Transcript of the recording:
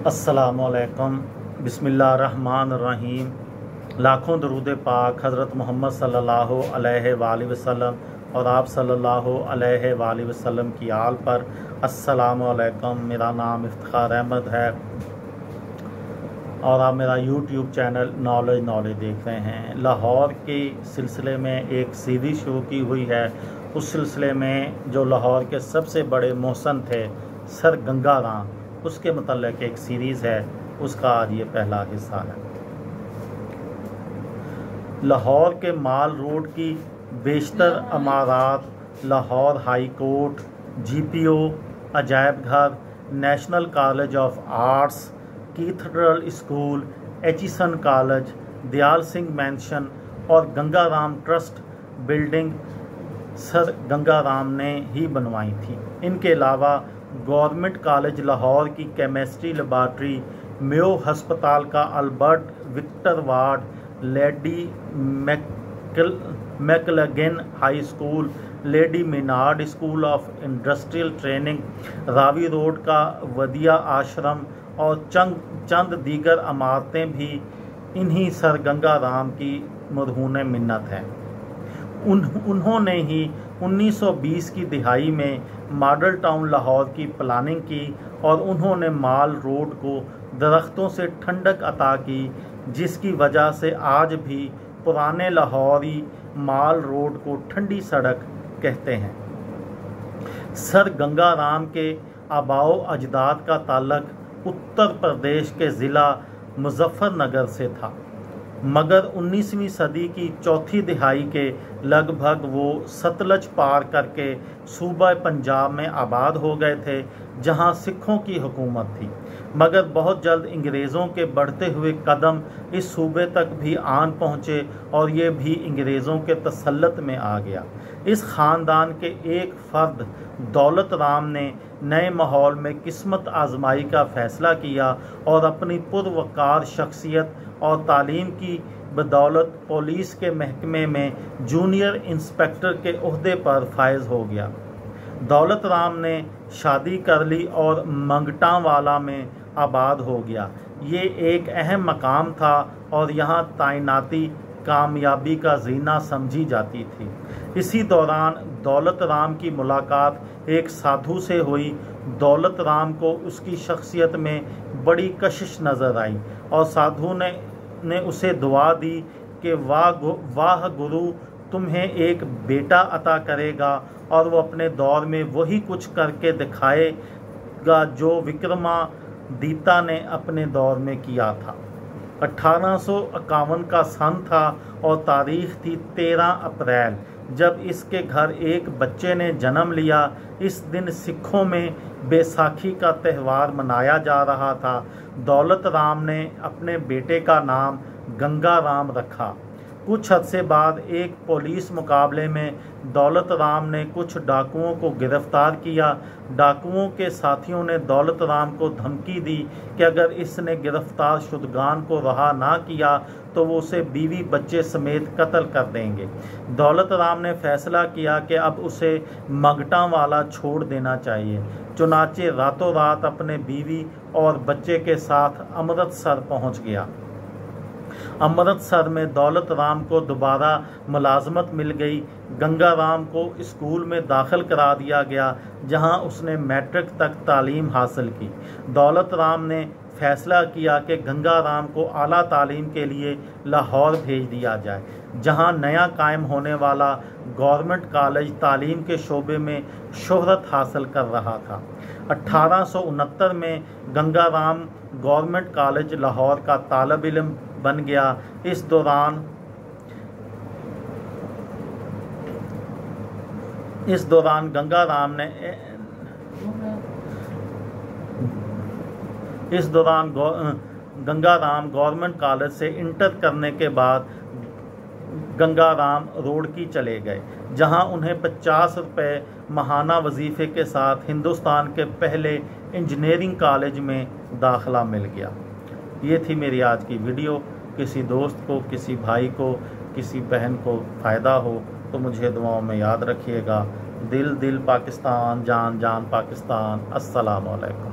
अस्सलामुअलैकुम, बिस्मिल्लाहिर्रहमानिर्रहीम। लाखों दरूद पाक हज़रत मोहम्मद सल्लल्लाहु अलैहि वसल्लम और आप सल्लल्लाहु अलैहि वसल्लम की आल पर। अस्सलामुअलैकुम। मेरा नाम इफ्तिखार अहमद है और आप मेरा यूट्यूब चैनल नॉलेज देख रहे हैं। लाहौर के सिलसिले में एक सीरीज़ शुरू की हुई है। उस सिलसिले में जो लाहौर के सबसे बड़े मोहसन थे सर गंगा राम, उसके मतलब एक सीरीज़ है, उसका आज ये पहला हिस्सा है। लाहौर के माल रोड की बेशतर इमारत, लाहौर हाई कोर्ट, GPO, अजायब घर, national college of arts, cathedral school, Aitchison college, Dayal Singh mansion और Ganga Ram trust building sir Ganga Ram ने ही बनवाई थी। इनके अलावा गवर्नमेंट कॉलेज लाहौर की केमिस्ट्री लेबॉर्ट्री, मेयो हस्पताल का Albert Victor ward, lady McLagan high school, lady Maynard school of industrial training, Ravi road का वदिया आश्रम और चंद दीगर इमारतें भी इन्हीं सर गंगा राम की मरहून मिन्नत हैं। उन्होंने ही 1920 की दिहाई में मॉडल टाउन लाहौर की प्लानिंग की और उन्होंने माल रोड को दरख्तों से ठंडक अता की, जिसकी वजह से आज भी पुराने लाहौरी माल रोड को ठंडी सड़क कहते हैं। सर गंगा राम के आबाओ अजदाद का ताल्लुक उत्तर प्रदेश के ज़िला मुजफ्फरनगर से था, मगर 19वीं सदी की चौथी दिहाई के लगभग वो सतलज पार करके सूबा पंजाब में आबाद हो गए थे, जहां सिखों की हुकूमत थी। मगर बहुत जल्द अंग्रेज़ों के बढ़ते हुए कदम इस सूबे तक भी आन पहुँचे और ये भी अंग्रेज़ों के तसल्लुत में आ गया। इस ख़ानदान के एक फ़र्द दौलत राम ने नए माहौल में किस्मत आजमाई का फ़ैसला किया और अपनी पुरवकार शख्सियत और तालीम की बदौलत पुलिस के महकमे में जूनियर इंस्पेक्टर के ओहदे पर फायज हो गया। दौलत राम ने शादी कर ली और मंगटावाला में आबाद हो गया। ये एक अहम मकाम था और यहाँ तैनाती कामयाबी का ज़ीना समझी जाती थी। इसी दौरान दौलत राम की मुलाकात एक साधु से हुई। दौलत राम को उसकी शख्सियत में बड़ी कशिश नज़र आई और साधु ने उसे दुआ दी कि वाह गुरु, तुम्हें एक बेटा अता करेगा और वो अपने दौर में वही कुछ करके दिखाएगा जो विक्रमादित्य ने अपने दौर में किया था। 1851 का सन था और तारीख थी 13 अप्रैल, जब इसके घर एक बच्चे ने जन्म लिया। इस दिन सिखों में बैसाखी का त्यौहार मनाया जा रहा था। दौलत राम ने अपने बेटे का नाम गंगा राम रखा। कुछ अरसे बाद एक पुलिस मुकाबले में दौलत राम ने कुछ डाकुओं को गिरफ्तार किया। डाकुओं के साथियों ने दौलत राम को धमकी दी कि अगर इसने गिरफ्तार शुदगान को रहा ना किया तो वो उसे बीवी बच्चे समेत कत्ल कर देंगे। दौलत राम ने फैसला किया कि अब उसे मंगटावाला छोड़ देना चाहिए। चुनाचे रातों रात अपने बीवी और बच्चे के साथ अमृतसर पहुंच गया। अमृतसर में दौलत राम को दोबारा मुलाजमत मिल गई। गंगा राम को स्कूल में दाखिल करा दिया गया, जहां उसने मैट्रिक तक तालीम हासिल की। दौलत राम ने फैसला किया कि गंगा राम को आला तालीम के लिए लाहौर भेज दिया जाए, जहां नया कायम होने वाला गवर्नमेंट कॉलेज तालीम के शोबे में शोहरत हासिल कर रहा था। 1869 में गंगा राम गवर्नमेंट कॉलेज लाहौर का तालिब इल्म बन गया। इस दौरान गंगा राम गवर्नमेंट कॉलेज से इंटर करने के बाद गंगा राम रोडकी चले गए, जहां उन्हें 50 रुपये माहाना वजीफे के साथ हिंदुस्तान के पहले इंजीनियरिंग कॉलेज में दाखिला मिल गया। ये थी मेरी आज की वीडियो। किसी दोस्त को, किसी भाई को, किसी बहन को फ़ायदा हो तो मुझे दुआओं में याद रखिएगा। दिल दिल पाकिस्तान, जान जान पाकिस्तान। अस्सलाम वालेकुम।